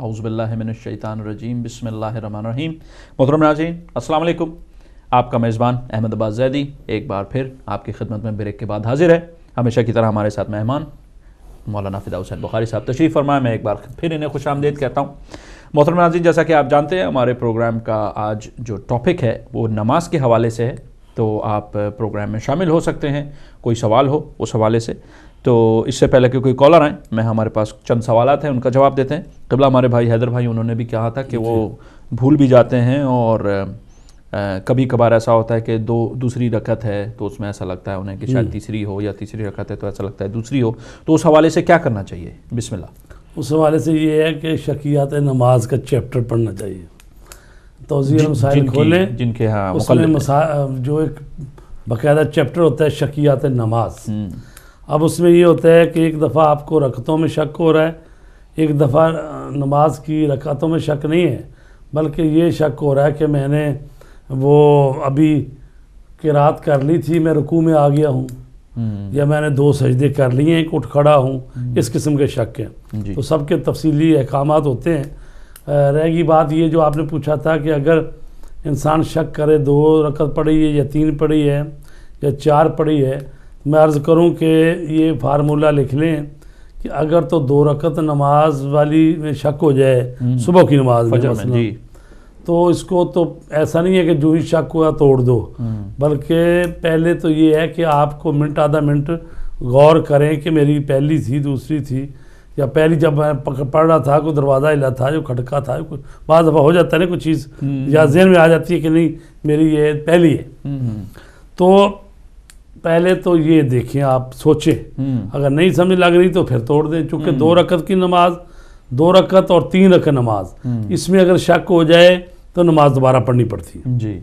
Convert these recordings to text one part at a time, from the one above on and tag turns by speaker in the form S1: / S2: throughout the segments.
S1: اعوذ باللہ من الشیطان الرجیم بسم اللہ الرحمن الرحیم۔ محترم ناظرین السلام علیکم، آپ کا میزبان احمد عباس زیدی ایک بار پھر آپ کی خدمت میں بریک کے بعد حاضر ہے۔ ہمیشہ کی طرح ہمارے ساتھ مہمان مولانا فدا حسین بخاری صاحب تشریف فرمائے، میں ایک بار پھر انہیں خوش آمدید کہتا ہوں۔ محترم ناظرین، جیسا کہ آپ جانتے ہیں ہمارے پروگرام کا آج جو ٹاپک ہے وہ نماز کے حوالے سے ہے، تو آپ پروگرام میں شامل ہو سکتے ہیں، کوئی سوال ہو اس حوالے سے۔ تو اس سے پہلے کہ کوئی کالر آئیں، میں ہمارے پاس چند سوالات ہیں ان کا جواب دیتے ہیں۔ قبلہ ہمارے بھائی حیدر بھائی انہوں نے بھی کہا تھا کہ وہ بھول بھی جاتے ہیں، اور کبھی کبھار ایسا ہوتا ہے کہ دوسری رکعت ہے تو اس میں ایسا لگتا ہے انہیں کہ شاید تیسری ہو، یا تیسری رکعت ہے تو ایسا لگتا ہے دوسری ہو، تو اس حوالے سے کیا کرنا چاہیے؟ بسم اللہ۔
S2: اس حوالے سے یہ ہے کہ شکیات نماز کا چیپٹر پڑھنا چاہیے۔ توضیح مسائل کھولیں
S1: جن کے ہاں
S2: اس میں جو ایک باقاعدہ چیپٹر ہوتا ہے شکیات نماز۔ اب اس میں یہ ہوتا ہے کہ ایک دفعہ آپ کو رکعتوں میں شک ہو رہا ہے، ایک دفعہ نماز کی رکعتوں میں شک نہیں ہے، بلکہ یہ شک ہو رہا ہے کہ میں نے وہ ابھی قرات کر لی تھی، میں رکوع میں آ گیا ہوں، یا میں نے 2 سجدے کر لیے ہیں، اٹھ کھڑا ہوں، اس قسم کے شک ہیں۔ تو سب کے تفصیلی احکامات ہوتے ہیں۔ رہ گی بات یہ جو آپ نے پوچھا تھا کہ اگر انسان شک کرے 2 رکعت پڑھی ہے یا 3 پڑھی ہے یا 4 پڑھی ہے، میں عرض کروں کہ یہ فارمولہ لکھ لیں کہ اگر تو 2 رکعت نماز والی میں شک ہو جائے صبح کی نماز میں تو اس کو تو ایسا نہیں ہے کہ جو ہی شک ہوا توڑ دو، بلکہ پہلے تو یہ ہے کہ آپ کو منٹ آدھا منٹ غور کریں کہ میری پہلی تھی دوسری تھی، یا پہلی جب میں پڑھ رہا تھا کوئی دروازہ ہلا تھا جو کھٹکا تھا، بعض دفعہ ہو جاتا ہے نا کوئی چیز یا ذہن میں آ جاتی ہے کہ نہیں میری یہ پہلی ہے، تو پہلے تو یہ دیکھیں، آپ سوچیں، اگر نہیں سمجھ لگ رہی تو پھر توڑ دیں، چونکہ 2 رکعت کی نماز، 2 رکعت اور 3 رکعت نماز، اس میں اگر شک ہو جائے تو نماز دوبارہ پڑھنی پڑتی ہے جی۔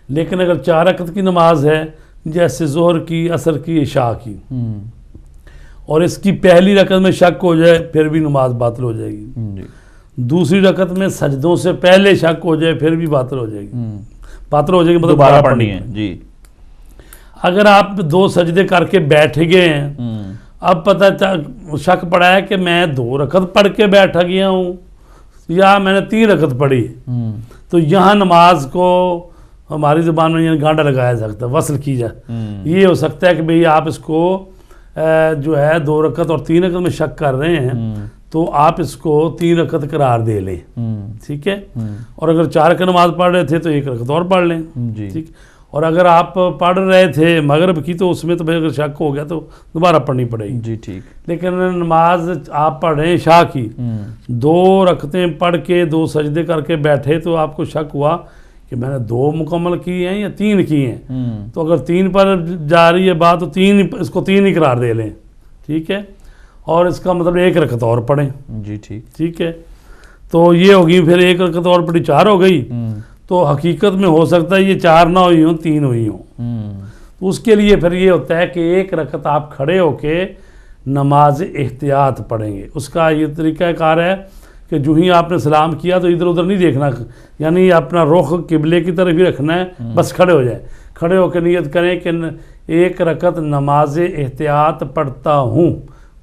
S2: لیکن اگر 4 رکعت کی نماز ہے جیسے ظہر کی، عصر کی، عشاء کی، اور اس کی پہلی رکعت میں شک ہو جائے پھر بھی نماز باطل ہو جائے گی، دوسری رکعت میں سجدوں سے پہلے شک ہو جائے پھر بھی باطل ہو جائے گی، باطل ہو جائے گی مطلب
S1: دوبارہ پڑھنی ہے جی۔
S2: اگر آپ 2 سجدے کر کے بیٹھ گئے ہیں، اب پتہ شک پڑا ہے کہ میں 2 رکعت پڑھ کے بیٹھا گیا ہوں یا میں نے 3 رکعت پڑھی، تو یہاں نماز کو ہماری زبان میں یعنی گانڈا لگایا جا سکتا ہے، وصل کی جائے۔ یہ ہو سکتا ہے کہ بھئی آپ اس کو جو ہے 2 رکعت اور 3 رکعت میں شک کر رہے ہیں تو آپ اس کو 3 رکعت قرار دے لیں، ٹھیک ہے، اور اگر 4 رکعت نماز پڑھ رہے تھے تو 1 رکعت اور پڑھ لیں، ٹھیک۔ اور اگر آپ پڑھ رہے تھے مغرب کی تو اس میں تو پھر اگر شک ہو گیا تو دوبارہ پڑھنی پڑے گی
S1: جی، ٹھیک۔
S2: لیکن نماز آپ پڑھ رہے ہیں عشاء کی، 2 رکعتیں پڑھ کے 2 سجدے کر کے بیٹھے تو آپ کو شک ہوا کہ میں نے 2 مکمل کی ہیں یا 3 کی ہیں، تو اگر 3 پر جا رہی ہے بات تو 3 اس کو 3 ہی قرار دے لیں، ٹھیک ہے، اور اس کا مطلب 1 رکعت اور پڑھیں
S1: جی، ٹھیک،
S2: ٹھیک ہے۔ تو یہ ہوگی، پھر 1 رکعت اور پڑھی 4 ہو گئی، تو حقیقت میں ہو سکتا ہے یہ 4 نہ ہوئی ہوں 3 ہوئی ہوں، تو اس کے لیے پھر یہ ہوتا ہے کہ 1 رکعت آپ کھڑے ہو کے نماز احتیاط پڑھیں گے۔ اس کا یہ طریقہ کار ہے کہ جو ہی آپ نے سلام کیا تو ادھر ادھر نہیں دیکھنا، یعنی اپنا رخ قبلے کی طرف ہی رکھنا ہے، بس کھڑے ہو جائیں، کھڑے ہو کے نیت کریں کہ 1 رکعت نماز احتیاط پڑھتا ہوں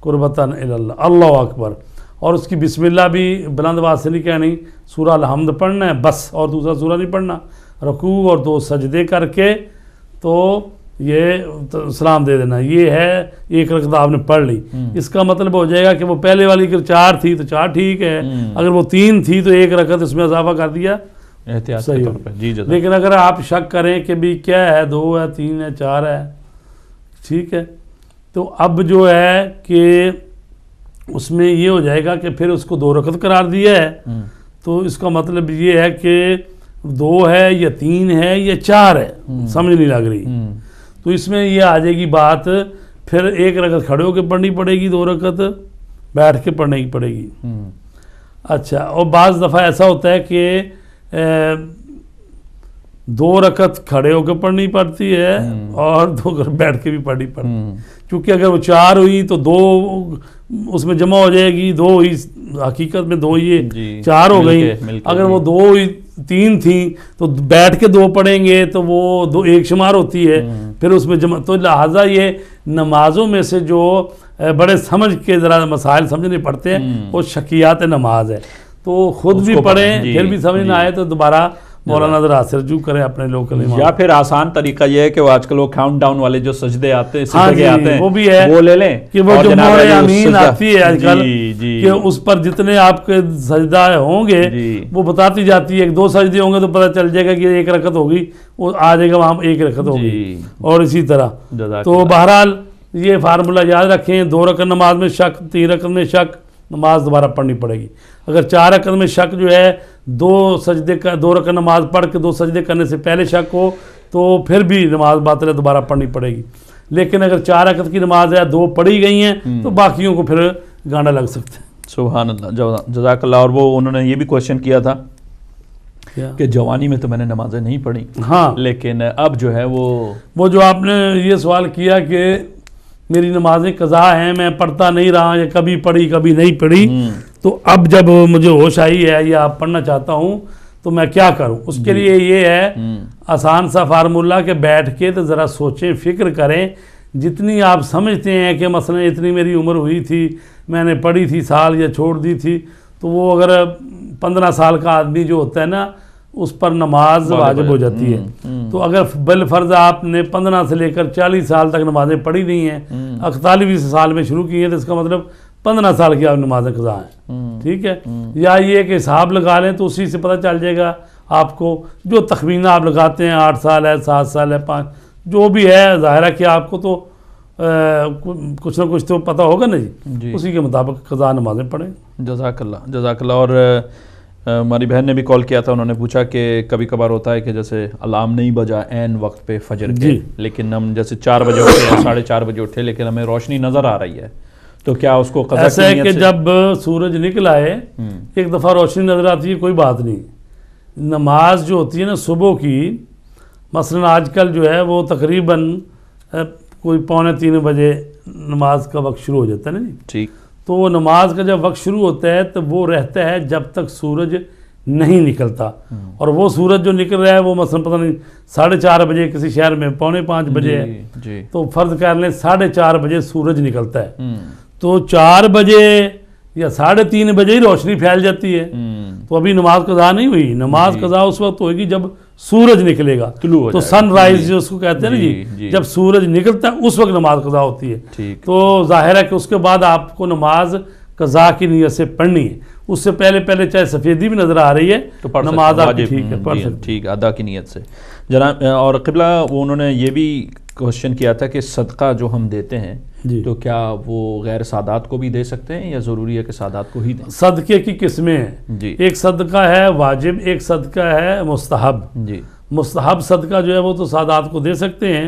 S2: قربتاً اللہ، اللہ اکبر، اور اس کی بسم اللہ بھی بلند آواز سے نہیں کہنی، سورہ الحمد پڑھنا ہے بس، اور دوسرا سورہ نہیں پڑھنا، رکوع اور 2 سجدے کر کے تو یہ سلام دے دینا، یہ ہے 1 رکعت آپ نے پڑھ لی۔ اس کا مطلب ہو جائے گا کہ وہ پہلے والی اگر 4 تھی تو 4 ٹھیک ہے، اگر وہ 3 تھی تو 1 رکعت اس میں اضافہ کر دیا
S1: احتیاط کے طور پہ جی۔
S2: لیکن اگر آپ شک کریں کہ بھی کیا ہے 2 ہے 3 ہے 4 ہے، ٹھیک ہے، تو اب جو ہے کہ اس میں یہ ہو جائے گا کہ پھر اس کو 2 رکعت قرار دیا ہے، تو اس کا مطلب یہ ہے کہ 2 ہے یا 3 ہے یا 4 ہے، سمجھ نہیں لگ رہی، تو اس میں یہ آ جائے گی بات، پھر 1 رکعت کھڑے ہو کے پڑھنی پڑے گی، 2 رکعت بیٹھ کے پڑھنے کی پڑے گی۔ اچھا، اور بعض دفعہ ایسا ہوتا ہے کہ 2 रकत खड़े होकर पढ़नी पड़ती है और 2 बैठ के भी पढ़नी पड़ती है, क्योंकि अगर वो 4 हुई तो 2 उसमें जमा हो जाएगी, 2 हुई हकीकत में 2 ये 4 हो गई, अगर वो 2 हुई 3 थी तो बैठ के 2 पढ़ेंगे तो वो 2 एक शुमार होती है, फिर उसमें जमा। तो लिहाजा ये नमाजों में से जो बड़े समझ के ज़रा मसाइल समझने पड़ते हैं वो शकियात नमाज है, तो खुद भी पढ़ें, फिर भी समझ ना आए तो दोबारा मौलाना ज़रा से रजू करें अपने लोकल इमाम।
S1: या फिर आसान तरीका ये है कि वो आजकल वो काउंट डाउन वाले जो सजदे आते हैं,
S2: हाँ जी,
S1: आते हैं
S2: वो भी है,
S1: वो ले लें
S2: कि वो
S1: और
S2: जो
S1: जनाब
S2: मोड़े
S1: अली उस
S2: अमीन
S1: सजदा-
S2: आती है आजकल
S1: जी,
S2: कि उस पर जितने आपके सजदा होंगे
S1: जी।
S2: वो बताती जाती है, 2 सजदे होंगे तो पता चल जाएगा कि 1 रकत होगी, वो आ जाएगा वहाँ 1 रकत होगी,
S1: जी।
S2: और इसी तरह।
S1: जज़ाक
S2: तो बहरहाल ये फार्मूला याद रखें, 2 रकत नमाज में शक, 3 रकत में शक, नमाज दोबारा पढ़नी पड़ेगी। अगर 4 रकत में शक जो है 2 रकत नमाज पढ़ के 2 सजदे करने से पहले शक हो तो फिर भी नमाज बातिल है, दोबारा पढ़नी पड़ेगी। लेकिन अगर 4 रकत की नमाज है, 2 पढ़ी गई हैं तो बाकियों को फिर गांडा लग सकता है।
S1: सुभान अल्लाह, जज़ाकल्लाह। और वो उन्होंने ये भी क्वेश्चन किया था
S2: क्या?
S1: कि जवानी में तो मैंने नमाजें नहीं पढ़ी,
S2: हाँ,
S1: लेकिन अब जो है वो
S2: जो आपने ये सवाल किया कि मेरी नमाजें कज़ा हैं, मैं पढ़ता नहीं रहा, या कभी पढ़ी कभी नहीं पढ़ी, तो अब जब मुझे होश आई है या पढ़ना चाहता हूँ तो मैं क्या करूँ। उसके लिए ये है आसान सा फार्मूला कि बैठ के तो ज़रा सोचें, फ़िक्र करें, जितनी आप समझते हैं कि मसलन इतनी मेरी उम्र हुई थी, मैंने पढ़ी थी साल या छोड़ दी थी, तो वो अगर 15 साल का आदमी जो होता है ना उस पर नमाज वाजिब हो जाती है। तो अगर बिलफर्ज आपने 15 से लेकर 40 साल तक नमाजें पढ़ी नहीं हैं, 41 साल में शुरू की हैं, तो इसका मतलब 15 साल की आप नमाजें कज़ा हैं, ठीक है। या ये कि हिसाब लगा लें तो उसी से पता चल जाएगा आपको, जो तखमीना आप लगाते हैं 8 साल है, 7 साल है, 5, जो भी है, ज़ाहिर है कि आपको तो कुछ ना कुछ तो पता होगा ना जी, उसी के मुताबिक कज़ा नमाजें पढ़ें।
S1: जज़ाकल्लाह, जज़ाकल्लाह। और हमारी बहन ने भी कॉल किया था, उन्होंने पूछा कि कभी कभार होता है कि जैसे अलार्म नहीं बजा ऐन वक्त पे फजर के, लेकिन हम जैसे 4 बजे उठे या 4:30 बजे उठे, लेकिन हमें रोशनी नज़र आ रही है, तो क्या उसको कज़ा
S2: ऐसा है कि जब सूरज निकल आए एक दफ़ा रोशनी नज़र आती है, कोई बात नहीं। नमाज जो होती है ना सुबह की, मसलन आजकल जो है वो तकरीबन कोई 2:45 बजे नमाज का वक्त शुरू हो जाता है ना जी,
S1: ठीक।
S2: तो वो नमाज का जब वक्त शुरू होता है तो वो रहता है जब तक सूरज नहीं निकलता, और वो सूरज जो निकल रहा है वो मसलन पता नहीं 4:30 बजे किसी शहर में 4:45 बजे है, तो फ़र्ज़ कर लें 4:30 बजे सूरज निकलता है, तो 4 बजे या 3:30 बजे ही रोशनी फैल जाती है, तो अभी नमाज कज़ा नहीं हुई। नमाज कज़ा उस वक्त होगी जब सूरज निकलेगा, तो सनराइज जो उसको कहते हैं ना जी, जब सूरज निकलता है उस वक्त नमाज कज़ा होती है। तो जाहिर है कि उसके बाद आपको नमाज कज़ा की नीयत से पढ़नी है, उससे पहले पहले चाहे सफ़ेदी भी नज़र आ रही है तो नमाज आपकी ठीक है, पढ़ सकते,
S1: ठीक, अदा की नीयत से जनाब। और क़िबला वो उन्होंने ये भी क्वेश्चन किया था कि सदका जो हम देते हैं तो क्या वो गैर सादात को भी दे सकते हैं या ज़रूरी है कि सादात को ही दें?
S2: सदक़े की किस्में हैं जी, एक सदका है वाजिब, एक सदका है मुस्तहब जी। मुस्तहब सदका जो है वो तो सादात को दे सकते हैं,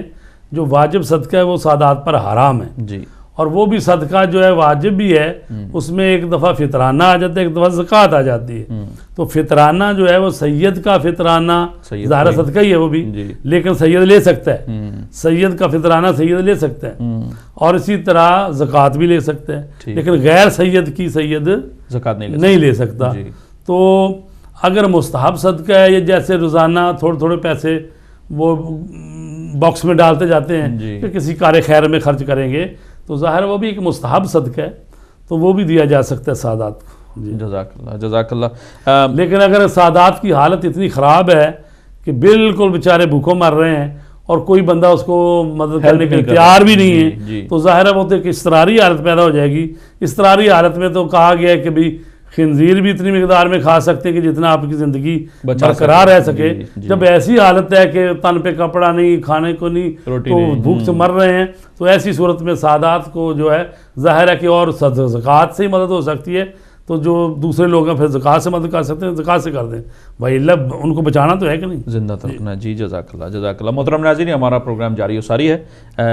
S2: जो वाजिब सदका है वो सादात पर हराम है जी। और वो भी सदका जो है वाजिब भी है, उसमें एक दफ़ा फितराना आ जाता है, एक दफ़ा ज़कात आ जाती है। तो फितराना जो है वो सैयद का फितराना ज़ाहिर सदका ही है वो भी, लेकिन सैयद ले सकता है, सैयद का फितराना सैयद ले सकता है, और इसी तरह ज़कात भी ले सकता है, लेकिन गैर सैयद की सैयद ज़कात नहीं ले सकता। तो अगर मुस्तहब सदका है, ये जैसे रोज़ाना थोड़े थोड़े पैसे वो बॉक्स में डालते जाते हैं कि किसी कार खैर में खर्च करेंगे, तो ज़ाहिर वो भी एक मुस्तहब सदका है, तो वो भी दिया जा सकता है सादात को।
S1: जज़ाकल्लाह, जज़ाकल्लाह।
S2: लेकिन अगर सादात की हालत इतनी ख़राब है कि बिल्कुल बेचारे भूखों मर रहे हैं और कोई बंदा उसको मदद करने के लिए तैयार भी नहीं है, तो ज़ाहिर है वो तो एक इस्तरारी हालत पैदा हो जाएगी। इस्तरारी हालत में तो कहा गया है कि भाई खिंजीर भी इतनी मिकदार में खा सकते हैं कि जितना आपकी ज़िंदगी बरकरार रह सके। जब ऐसी हालत है कि तन पे कपड़ा नहीं, खाने को नहीं, तो भूख से मर रहे हैं, तो ऐसी सूरत में सादात को जो है ज़ाहिर है कि और ज़कात से ही मदद हो सकती है, तो जो दूसरे लोग हैं फिर ज़कात से मदद कर सकते हैं, ज़कात से कर दें भाई, लब उनको बचाना तो है कि नहीं,
S1: ज़िंदा तो रखना जी। जज़ाकल्लाह, जज़ाकल्लाह। मोहतरम नाज़रीन, हमारा प्रोग्राम जारी सारी है।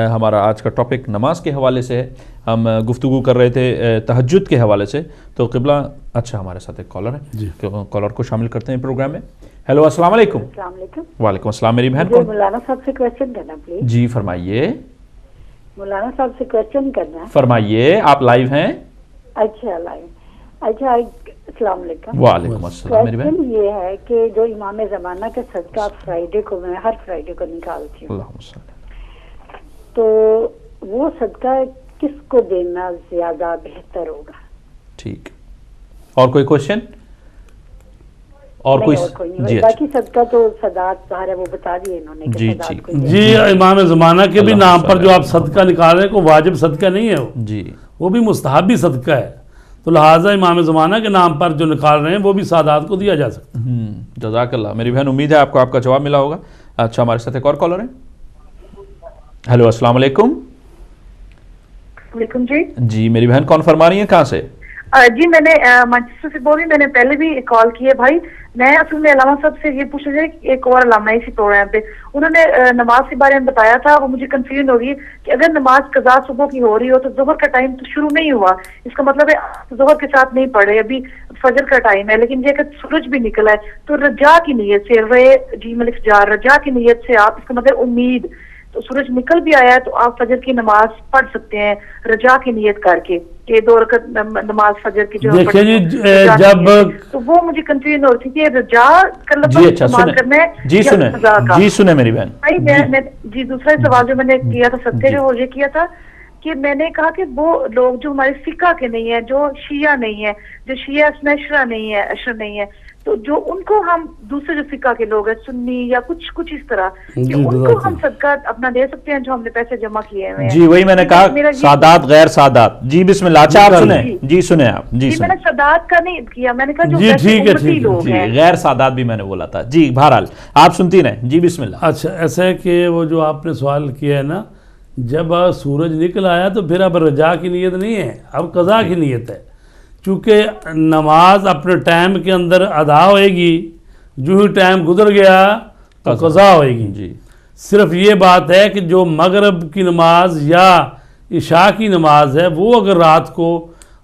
S1: हमारा आज का टॉपिक नमाज के हवाले से है, हम गुफ्तगू कर रहे थे तहज्जुद के हवाले से। तो क़िबला, अच्छा हमारे साथ एक कॉलर है, कॉलर को शामिल करते हैं प्रोग्राम में। हेलो अस्सलाम वालेकुम।
S3: अस्सलाम वालेकुम।
S1: वालेकुम अस्सलाम। मेरी बहन
S3: मुझे
S1: कौन?
S3: मौलाना साहब से क्वेश्चन करना प्लीज।
S1: जी फरमाइए।
S3: मौलाना साहब से क्वेश्चन करना है।
S1: फरमाइए, आप लाइव हैं।
S3: अच्छा अस्सलाम वालेकुम।
S1: वालेकुम अस्सलाम मेरी बहन।
S3: क्वेश्चन ये है कि जो इमाम ज़माना का सदका फ्राइडे को मैं हर फ्राइडे को निकालती हूँ,
S1: अल्लाहुम्मा सल्ली।
S3: तो वो सदका किसको देना ज्यादा बेहतर होगा?
S1: ठीक, और कोई क्वेश्चन? और
S3: नहीं,
S1: कोई?
S3: और कोई नहीं।
S1: जी
S3: बाकी सदका तो सदात ज़ाहिर है वो बता दिए इन्होंने कि
S1: जी,
S3: सदात
S1: ठीक।
S3: को ही देना।
S2: जी, इमाम ज़माना के भी
S1: अल्लाह
S2: नाम पर जो आप
S1: सल्लल्लाहु
S2: सदका निकाल रहे हैं को वाजिब सदका नहीं है,
S1: जी
S2: वो भी मुस्तहाबी सदका है। तो लिहाजा इमाम ज़माना के नाम पर जो निकाल रहे हैं वो भी सादात को दिया जा सकता है।
S1: जज़ाकल्लाह मेरी बहन, उम्मीद है आपको आपका जवाब मिला होगा। अच्छा, हमारे साथ एक और कॉलर है। हेलो अस्सलाम वालेकुम।
S4: वालेकुम जी।
S1: जी मेरी बहन, कौन फरमा रही है, कहाँ से?
S4: जी मैंने मैनचेस्टर से बोल रही, मैंने पहले भी कॉल की है भाई। मैं असल में अलामा साहब से ये पूछ रही थी, एक और अलामा इसी प्रोग्राम पे उन्होंने नमाज के बारे में बताया था, वो मुझे कंफ्यूजन हो रही है कि अगर नमाज कज़ा सुबह की हो रही हो तो ज़ोहर का टाइम तो शुरू नहीं हुआ, इसका मतलब है ज़ोहर के साथ नहीं पढ़े, अभी फजर का टाइम है, लेकिन ये सूरज भी निकला है तो रजा की नीयत से रजा की नीयत से आप, इसका मतलब उम्मीद, तो सूरज निकल भी आया है तो आप फजर की नमाज पढ़ सकते हैं रजा की नियत करके कि 2 रकअत नमाज फजर की जो
S2: देखिए जी,
S4: रजा की
S2: जब
S4: नियत है। तो वो मुझे कंफ्यूजन हो रही थी कि रजा का लफ्ज़
S1: जी अच्छा
S4: इस्तेमाल
S1: सुने,
S4: करना है
S1: जी
S4: या
S1: सुने,
S4: रजा का।
S1: जी सुने मेरी बहन।
S4: भाई मैं जी दूसरा सवाल जो मैंने किया था सत्य
S1: जी।
S4: जो वो ये किया था कि मैंने कहा कि वो लोग जो हमारे फिका के नहीं है, जो शिया नहीं है, जो शिया स्नैशरा नहीं है, अशर नहीं है, तो जो उनको हम दूसरे जो फिका के लोग हैं सुन्नी या कुछ इस तरह कि
S2: जी,
S4: उनको
S2: बिल्कुल।
S4: हम सदका अपना दे सकते हैं जो हमने पैसे जमा किए हुए हैं।
S1: जी वही मैंने
S4: मेरा
S1: कहा,
S4: ये-
S1: सादात गैर सादात। जी बिस्मिल्लाह। अच्छा आप सुने,
S4: जी।
S1: जी सुने आप, जी
S4: जी
S1: सुने।
S4: मैंने सदात का नहीं किया, मैंने कहा जो
S2: जी,
S4: वैसे
S2: ठीक है,
S4: उम्मती
S2: ठीक है,
S4: लोग
S1: जी
S4: हैं।
S1: गैर सादात भी मैंने बोला था। जी बहरहाल आप सुनती रहें। जी बिस्मिल्लाह।
S2: अच्छा, ऐसा है कि वो जो आपने सवाल किया है ना, जब सूरज निकल आया तो फिर अब रजा की नीयत नहीं है, अब कज़ा की नीयत है। चूँकि नमाज अपने टाइम के अंदर अदा होएगी, जो ही टाइम गुजर गया तो कज़ा होएगी।
S1: जी
S2: सिर्फ ये बात है कि जो मगरब की नमाज या इशा की नमाज है वो अगर रात को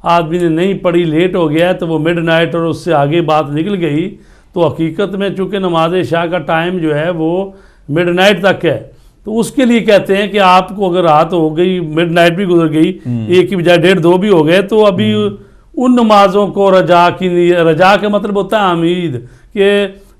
S2: आदमी ने नहीं पढ़ी, लेट हो गया तो वो मिडनाइट और उससे आगे बात निकल गई, तो हकीकत में चूँकि नमाज इशा का टाइम जो है वो मिडनाइट तक है, तो उसके लिए कहते हैं कि आपको अगर रात हो गई, मिडनाइट भी गुजर गई, एक की बजाय 1.5 2 भी हो गए, तो अभी उन नमाजों को रजा का मतलब होता है उम्मीद कि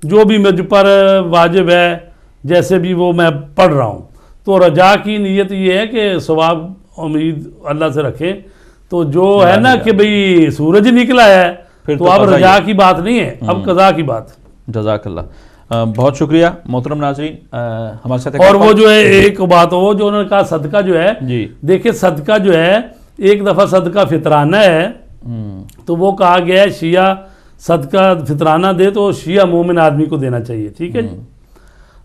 S2: जो भी मुझ पर वाजिब है जैसे भी वो मैं पढ़ रहा हूँ, तो रजा की नीयत ये है कि सवाब उम्मीद अल्लाह से रखें। तो जो है ना कि भाई सूरज निकला है
S1: फिर
S2: तो
S1: तो
S2: अब
S1: कज़ा ही
S2: रजा
S1: है।
S2: की बात नहीं है, अब कज़ा की बात।
S1: जज़ाकल्लाह। बहुत शुक्रिया मोहतरम नाज़रीन। हमारे साथ एक
S2: और वो जो है एक बात हो जो उन्होंने कहा सदका जो है,
S1: जी
S2: देखिए सदका जो है एक दफ़ा सदका फितराना है, तो वो कहा गया है शिया सदका फितराना दे तो शिया मोमिन आदमी को देना चाहिए, ठीक है जी।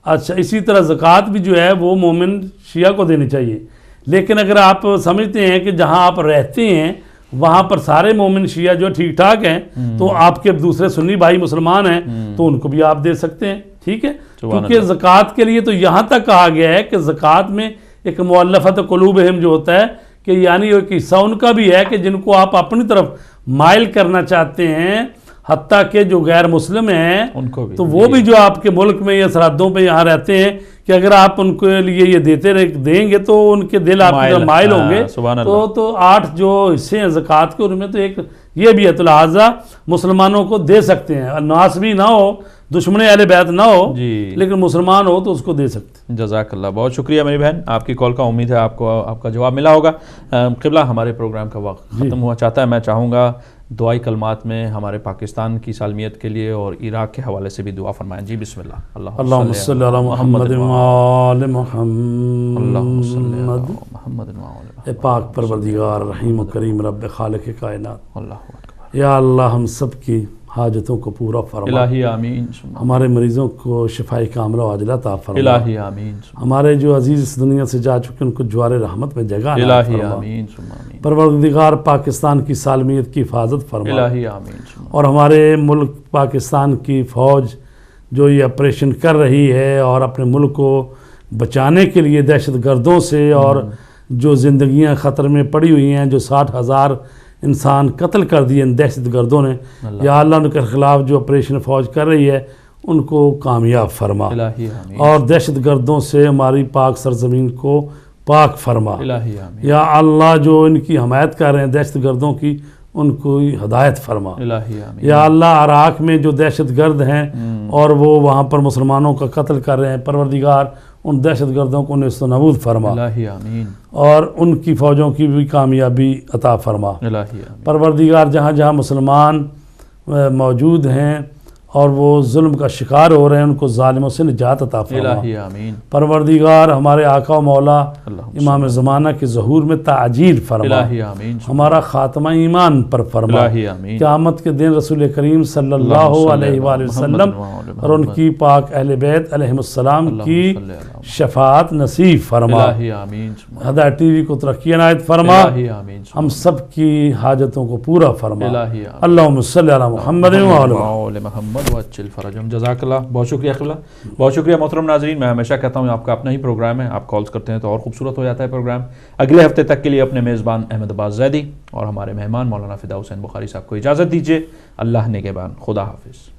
S2: अच्छा, इसी तरह ज़कात भी जो है वो मोमिन शिया को देनी चाहिए। लेकिन अगर आप समझते हैं कि जहां आप रहते हैं वहां पर सारे मोमिन शिया जो ठीक ठाक हैं, तो आपके दूसरे सुन्नी भाई मुसलमान हैं तो उनको भी आप दे सकते हैं, ठीक है। क्योंकि ज़कात के लिए तो यहाँ तक कहा गया है कि ज़कात में एक मुअल्लफ़त क़ुलूबिहिम जो होता है कि यानी एक हिस्सा उनका भी है कि जिनको आप अपनी तरफ माइल करना चाहते हैं, हत्ता के जो गैर मुस्लिम हैं
S1: उनको भी,
S2: तो वो भी जो आपके मुल्क में या सरहदों पे यहाँ रहते हैं कि अगर आप उनके लिए ये देंगे तो उनके दिल आपकी तरफ माइल होंगे।
S1: सुभान अल्लाह।
S2: तो 8 जो हिस्से हैं ज़कात के उनमें तो एक ये भी है, तो लिहाजा मुसलमानों को दे सकते हैं, नास भी ना हो, दुश्मन अहले बैत ना हो,
S1: जी।
S2: लेकिन मुसलमान हो तो उसको दे सकते हैं।
S1: जज़ाकल्लाह। बहुत शुक्रिया मेरी बहन, आपकी कॉल का उम्मीद है आपको आपका जवाब मिला होगा। क़िबला हमारे प्रोग्राम का वक्त ख़त्म हुआ चाहता है। मैं चाहूँगा दुआई कलमात में हमारे पाकिस्तान की सालमियत के लिए और इराक़ के हवाले से भी दुआ फरमाएं। जी बिस्मिल्लाह।
S2: अल्लाहुम्मा सल्ली अला मुहम्मद व आले मुहम्मद। ए पाक परवरदिगार रहीम व करीम रब खालिक कायनात,
S1: अल्लाहु अकबर।
S2: या अल्लाह हम सब की हाजतों को पूरा फरमा,
S1: इलाही आमीन सुम्मा
S2: हमारे मरीज़ों को शिफाई कामला वाजिला अता फरमा,
S1: इलाही आमीन सुम्मा
S2: हमारे जो अजीज़ इस दुनिया से जा चुके उनको ज्वारे रहमत में जगह अता
S1: इलाही
S2: फरमा।
S1: आमीन सुम्मा आमीन
S2: परवरदिगार पाकिस्तान की सालमियत की हिफाजत फरमा,
S1: इलाही आमीन सुम्मा
S2: और हमारे मुल्क पाकिस्तान की फ़ौज जो ये ऑपरेशन कर रही है और अपने मुल्क को बचाने के लिए दहशत गर्दों से और जो ज़िंदगियां ख़तरे में पड़ी हुई हैं, जो 60,000 इंसान कत्ल कर दिए इन दहशत गर्दों ने, या अल्लाह उनके ख़िलाफ़ जो ऑपरेशन फ़ौज कर रही है ان کو کامیاب فرما،
S1: الہی آمین،
S2: اور دہشت گردوں سے ہماری پاک سرزمین کو پاک فرما۔
S1: الہی آمین،
S2: یا اللہ جو ان کی حمایت کر رہے ہیں دہشت گردوں کی، ان کو ہدایت فرما۔
S1: الہی آمین،
S2: یا اللہ عراق میں جو دہشت گرد ہیں اور وہ وہاں پر مسلمانوں کا قتل کر رہے ہیں، پروردگار ان دہشت گردوں کو نیست و نابود فرما،
S1: الہی آمین،
S2: اور ان کی فوجوں کی بھی کامیابی عطا فرما۔
S1: الہی آمین،
S2: پروردگار جہاں جہاں مسلمان موجود ہیں اور وہ ظلم کا شکار ہو رہے ہیں، ان کو ظالموں سے نجات عطا فرما۔
S1: الہی آمین،
S2: پروردگار ہمارے آقا و مولا
S1: اللہم
S2: امام زمانہ کے ظہور میں تعجیل فرما،
S1: الہی آمین،
S2: ہمارا خاتمہ ایمان پر فرما۔
S1: الہی آمین،
S2: قیامت کے دن رسول کریم صلی اللہ علیہ وآلہ وسلم اور ان کی پاک اہل بیت علیہم السلام کی شفاعت نصیب فرما۔
S1: الہی آمین،
S2: ہدایت ٹی وی کو ترقی عنایت فرما،
S1: الہی آمین،
S2: ہم سب کی حاجتوں کو پورا فرما۔
S1: الہی آمین،
S2: اللہم صلی علی محمد
S1: وعلی محمد وعجل فرجہم۔ جزاک اللہ، بہت شکریہ قبلہ، بہت شکریہ محترم ناظرین۔ میں ہمیشہ کہتا ہوں آپ کا اپنا ہی پروگرام ہے، آپ کالز کرتے ہیں تو اور خوبصورت ہو جاتا ہے پروگرام۔ اگلے ہفتے تک کے لیے اپنے میزبان احمد عباس زیدی اور ہمارے مہمان مولانا فدا حسین بخاری صاحب کو اجازت دیجیے۔ اللہ نگہبان، خدا حافظ۔